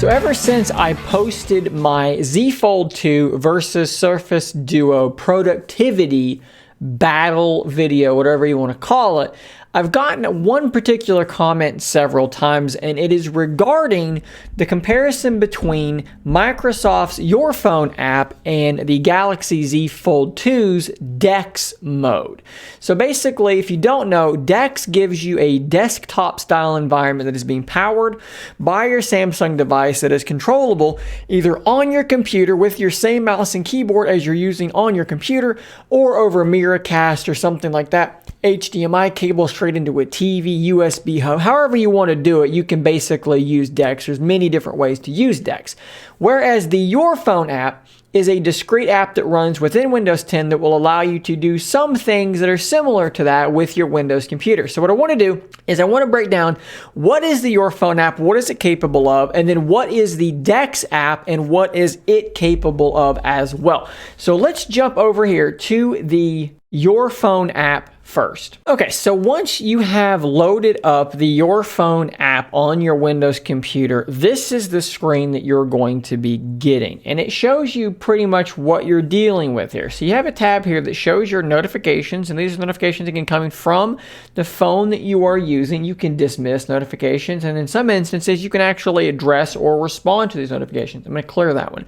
So ever since I posted my Z Fold 2 versus Surface Duo productivity battle video, whatever you want to call it, I've gotten one particular comment several times, and it is regarding the comparison between Microsoft's Your Phone app and the Galaxy Z Fold 2's DeX mode. So basically, if you don't know, DeX gives you a desktop style environment that is being powered by your Samsung device that is controllable either on your computer with your same mouse and keyboard as you're using on your computer, or over Miracast or something like that. HDMI cable straight into a TV, USB hub, however you want to do it, you can basically use DeX. There's many different ways to use DeX. Whereas the Your Phone app is a discrete app that runs within Windows 10 that will allow you to do some things that are similar to that with your Windows computer. So what I want to do is I want to break down what is the Your Phone app, what is it capable of, and then what is the DeX app and what is it capable of as well. So let's jump over here to the Your Phone app first. Okay, so once you have loaded up the Your Phone app on your Windows computer, this is the screen that you're going to be getting. And it shows you pretty much what you're dealing with here. So you have a tab here that shows your notifications, and these are notifications again coming from the phone that you are using. You can dismiss notifications, and in some instances, you can actually address or respond to these notifications. I'm going to clear that one.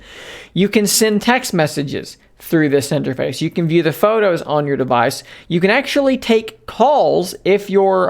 You can send text messages through this interface. You can view the photos on your device. You can actually take calls if your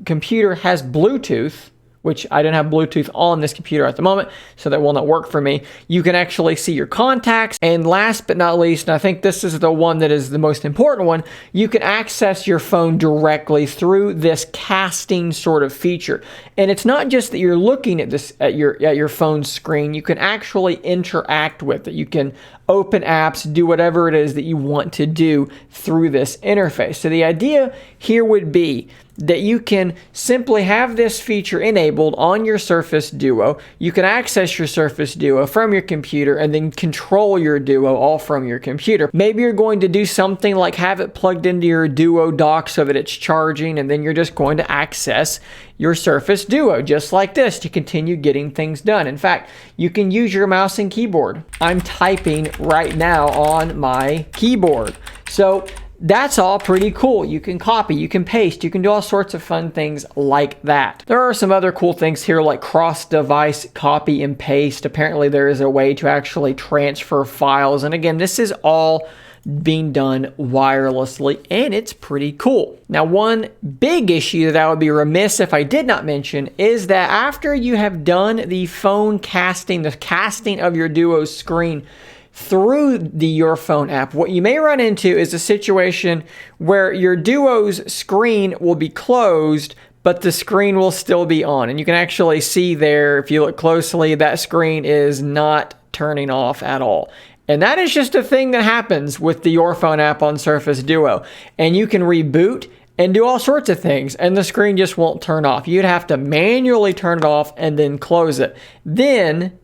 computer has Bluetooth, which I don't have Bluetooth on this computer at the moment, so that will not work for me. You can actually see your contacts. And last but not least, and I think this is the one that is the most important one, you can access your phone directly through this casting sort of feature. And it's not just that you're looking at this at your phone screen, you can actually interact with it. You can open apps, do whatever it is that you want to do through this interface. So the idea here would be that you can simply have this feature enabled on your Surface Duo. You can access your Surface Duo from your computer and then control your Duo all from your computer. Maybe you're going to do something like have it plugged into your Duo dock so that it's charging, and then you're just going to access your Surface Duo just like this to continue getting things done. In fact, you can use your mouse and keyboard. I'm typing right now on my keyboard. So that's all pretty cool. You can copy, you can paste, you can do all sorts of fun things like that. There are some other cool things here like cross-device copy and paste. Apparently there is a way to actually transfer files. And again, this is all being done wirelessly, and it's pretty cool. Now, one big issue that I would be remiss if I did not mention is that after you have done the phone casting, the casting of your Duo screen through the Your Phone app, what you may run into is a situation where your Duo's screen will be closed, but the screen will still be on. And you can actually see there, if you look closely, that screen is not turning off at all. And that is just a thing that happens with the Your Phone app on Surface Duo. And you can reboot and do all sorts of things, and the screen just won't turn off. You'd have to manually turn it off and then close it. Then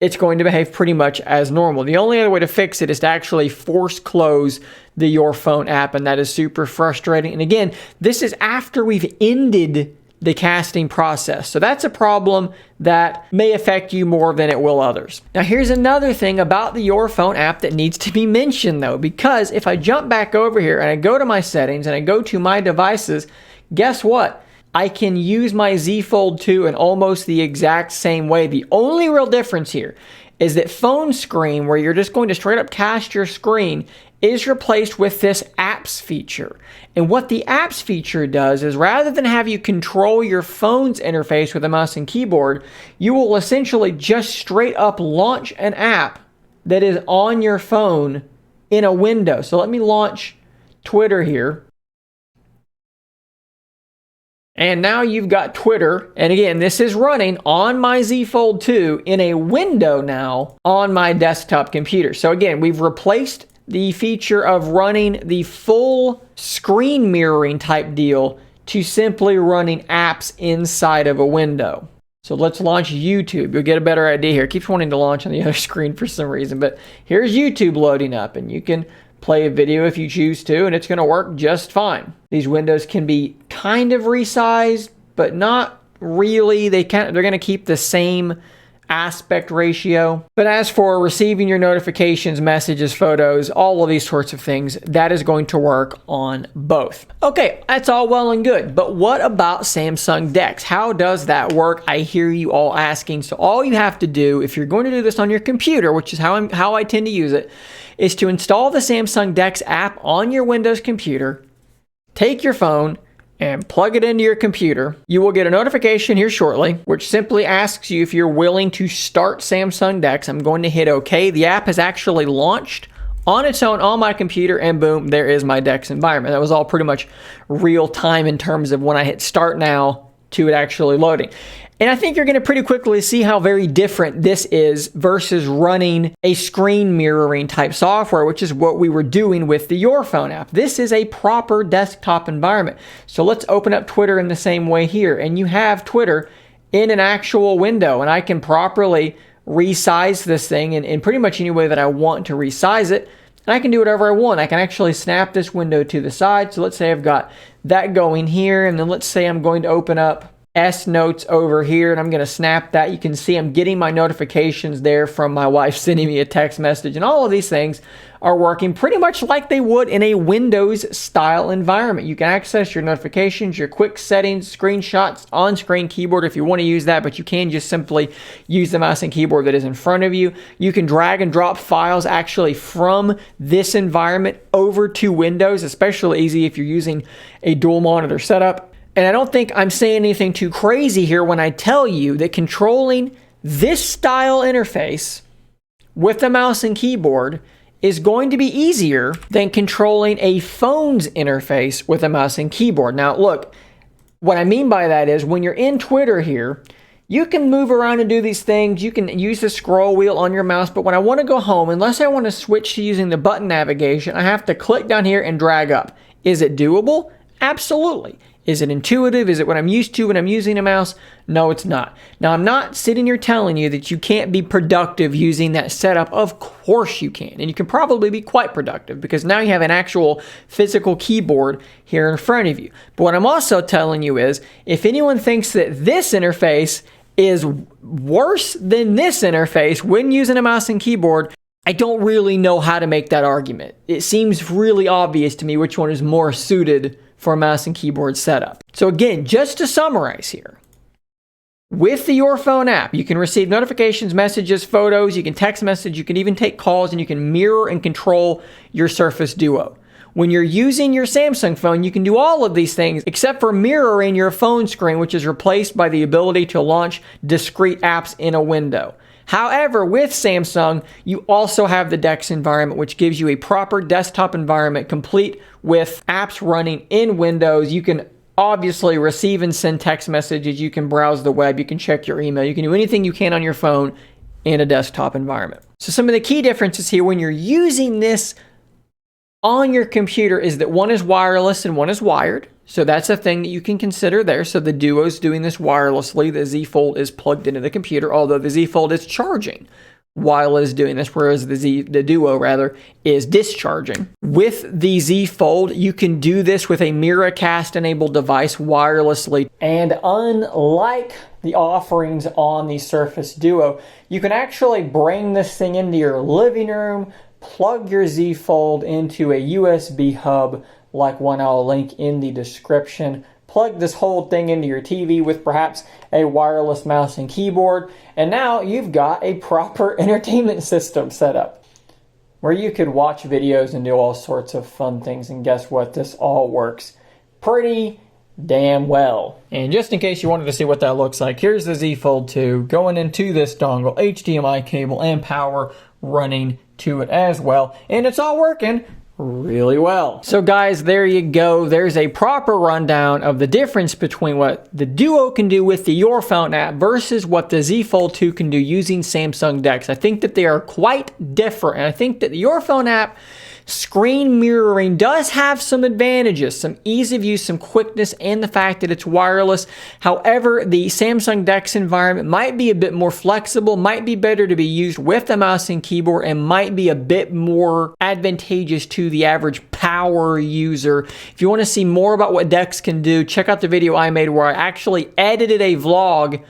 it's going to behave pretty much as normal. The only other way to fix it is to actually force close the Your Phone app, and that is super frustrating. And again, this is after we've ended the casting process. So that's a problem that may affect you more than it will others. Now, here's another thing about the Your Phone app that needs to be mentioned though, because if I jump back over here and I go to my settings and I go to my devices, guess what? I can use my Z Fold 2 in almost the exact same way. The only real difference here is that phone screen, where you're just going to straight up cast your screen, is replaced with this apps feature. And what the apps feature does is, rather than have you control your phone's interface with a mouse and keyboard, you will essentially just straight up launch an app that is on your phone in a window. So let me launch Twitter here. And now you've got Twitter. And again, this is running on my Z Fold 2 in a window now on my desktop computer. So again, we've replaced the feature of running the full screen mirroring type deal to simply running apps inside of a window. So let's launch YouTube. You'll get a better idea here. It keeps wanting to launch on the other screen for some reason, but here's YouTube loading up, and you can play a video if you choose to, and it's going to work just fine. These windows can be kind of resized, but not really. They're going to keep the same aspect ratio. But as for receiving your notifications, messages, photos, all of these sorts of things, that is going to work on both. Okay, that's all well and good, but what about Samsung DeX? How does that work? I hear you all asking. So all you have to do, if you're going to do this on your computer, which is how I tend to use it, is to install the Samsung DeX app on your Windows computer, take your phone, and plug it into your computer. You will get a notification here shortly, which simply asks you if you're willing to start Samsung DeX. I'm going to hit OK. The app has actually launched on its own on my computer, and boom, there is my DeX environment. That was all pretty much real time in terms of when I hit start now to it actually loading. And I think you're going to pretty quickly see how very different this is versus running a screen mirroring type software, which is what we were doing with the Your Phone app. This is a proper desktop environment. So let's open up Twitter in the same way here. And you have Twitter in an actual window, and I can properly resize this thing in pretty much any way that I want to resize it. And I can do whatever I want. I can actually snap this window to the side. So let's say I've got that going here, and then let's say I'm going to open up S Notes over here, and I'm going to snap that. You can see I'm getting my notifications there from my wife sending me a text message, and all of these things are working pretty much like they would in a Windows style environment. You can access your notifications, your quick settings, screenshots, on-screen keyboard if you want to use that, but you can just simply use the mouse and keyboard that is in front of you. You can drag and drop files actually from this environment over to Windows, especially easy if you're using a dual monitor setup. And I don't think I'm saying anything too crazy here when I tell you that controlling this style interface with the mouse and keyboard is going to be easier than controlling a phone's interface with a mouse and keyboard. Now, look, what I mean by that is when you're in Twitter here, you can move around and do these things. You can use the scroll wheel on your mouse, but when I want to go home, unless I want to switch to using the button navigation, I have to click down here and drag up. Is it doable? Absolutely. Is it intuitive? Is it what I'm used to when I'm using a mouse? No, it's not. Now, I'm not sitting here telling you that you can't be productive using that setup. Of course you can. And you can probably be quite productive because now you have an actual physical keyboard here in front of you. But what I'm also telling you is, if anyone thinks that this interface is worse than this interface when using a mouse and keyboard, I don't really know how to make that argument. It seems really obvious to me which one is more suited for a mouse and keyboard setup. So again, just to summarize here, with the Your Phone app, you can receive notifications, messages, photos, you can text message, you can even take calls, and you can mirror and control your Surface Duo. When you're using your Samsung phone, you can do all of these things except for mirroring your phone screen, which is replaced by the ability to launch discrete apps in a window. However, with Samsung, you also have the DeX environment, which gives you a proper desktop environment complete with apps running in Windows. You can obviously receive and send text messages. You can browse the web. You can check your email. You can do anything you can on your phone in a desktop environment. So some of the key differences here when you're using this on your computer is that one is wireless and one is wired. So that's a thing that you can consider there. So the Duo is doing this wirelessly. The Z Fold is plugged into the computer, although the Z Fold is charging while it is doing this, whereas the Duo is discharging. With the Z Fold, you can do this with a Miracast enabled device wirelessly. And unlike the offerings on the Surface Duo, you can actually bring this thing into your living room, plug your Z Fold into a USB hub, like one I'll link in the description. Plug this whole thing into your TV with perhaps a wireless mouse and keyboard, and now you've got a proper entertainment system set up where you could watch videos and do all sorts of fun things. And guess what? This all works pretty damn well. And just in case you wanted to see what that looks like, here's the Z Fold 2 going into this dongle, HDMI cable, and power running to it as well. And it's all working really well. So guys, there you go. There's a proper rundown of the difference between what the Duo can do with the Your Phone app versus what the Z Fold 2 can do using Samsung DeX. I think that they are quite different, and I think that the Your Phone app screen mirroring does have some advantages, some ease of use, some quickness, and the fact that it's wireless. However, the Samsung DeX environment might be a bit more flexible, might be better to be used with a mouse and keyboard, and might be a bit more advantageous to the average power user. If you want to see more about what DeX can do, check out the video I made where I actually edited a vlog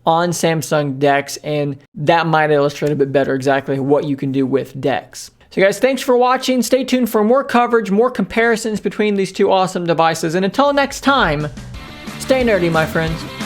on Samsung DeX, and that might illustrate a bit better exactly what you can do with DeX. So guys, thanks for watching. Stay tuned for more coverage, more comparisons between these two awesome devices, and until next time, stay nerdy, my friends.